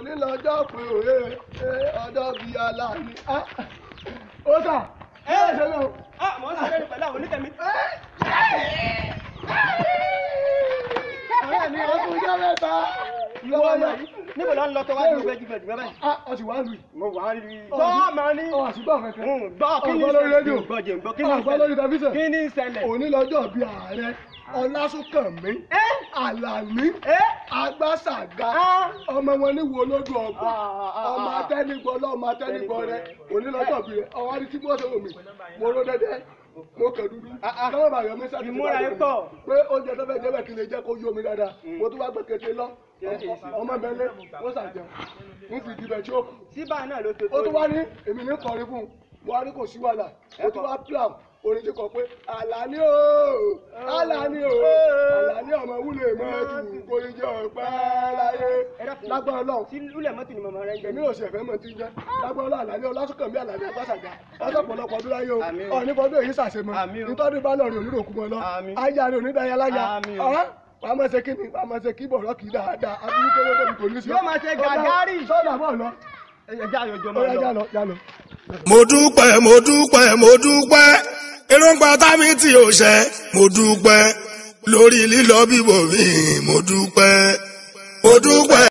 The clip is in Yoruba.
òní lọ́jọ́ pé òye ọjọ́ bíi aláàánú. Ó sà ẹ ẹ ṣe lọ. Mọ̀ ń sáré pẹ̀lú àwọn onítẹ̀mí. Ọ̀rẹ́ mi ọkùnrin jẹ́ mẹ́ta. Ìwọ ọmọ yìí níbo lọ ń lọ tó wá ju gbẹdúgbẹdù bẹ́ẹ̀. Ọ sì wá lù yìí. Mo wà á rí i. Gbọ́ máa ní. Ọ̀ sì gbọ́ kankan. Gbọ́ kí ni lórí rédíò. Gbọ́ kí ni Ọ̀gbọ́n lórí tẹlifíṣàn. Kí ni ìṣẹ̀lẹ̀? Òní lọ́jọ́ bíi ààrẹ Ọlásùnkànmí Àlàní Agbásàga ọmọ wọn ní wo lójú ọgbà ọmọ atẹnigbọ lọmọ atẹnigbọ rẹ òní lọ́jọ́ bíi rẹ ọwọ́ àti tí wọ́n ṣe wò mí mo ró dẹ́dẹ́ mo kẹ̀ dúdú lọ́wọ́ bàyọ̀ mi sáà ti ìmúra ẹ̀ pọ̀ pé oúnjẹ tó fẹ́ jẹ́ bẹ́ẹ̀ kí lè jẹ́ kó yó mi dáadáa mo tún wá gbé kété lọ ọmọ mẹ́lẹ́ wọ́n ṣàjẹun ń fi ìdíbẹ̀ tí ó kù. síbà náà ló tó tó. ó tún wá ní èmi ní kọrin fún un buhari kò sí wàhálà ó tún wá plan orin ti kọ pé Àlàní o Àlàní o Àlàní ọmọ wúlò mọ́tò kórè jẹ́ ọ̀pá láyé lágbára Ọlọ́run. tí lúlẹ̀ mọ́tò ni màmá rẹ̀ ń jẹ. èmi ò sì ẹ̀fẹ́ mọ̀ tí ń jẹ́ lágbára Ọlọ́run Àlàní Ọlásùnkànmí Àlàní Agbásàga lọ́sọ̀pọ̀lọpọ̀ ọdún láyé o ọ̀ní fọdún èyí ṣàṣemọ nítorí bá lọ́ọ̀rì oníròkú mọ́ lọ ayé rẹ̀ onídàáyà láyà wàá máa ṣe kíni wàá máa ṣe kí bọ̀rọ̀ kì í dáadáa abúlé tó lóde kò ní sí. yóò máa ṣe gàgárì. sọ́dà bọ̀ lọ. ẹja àyọjọ máa lọ. jálọ. mo dúpẹ́ èròǹgbà támi tí ò ṣẹ mo dúpẹ́ lórí lílọ bíbọ̀ mi mo dúpẹ́.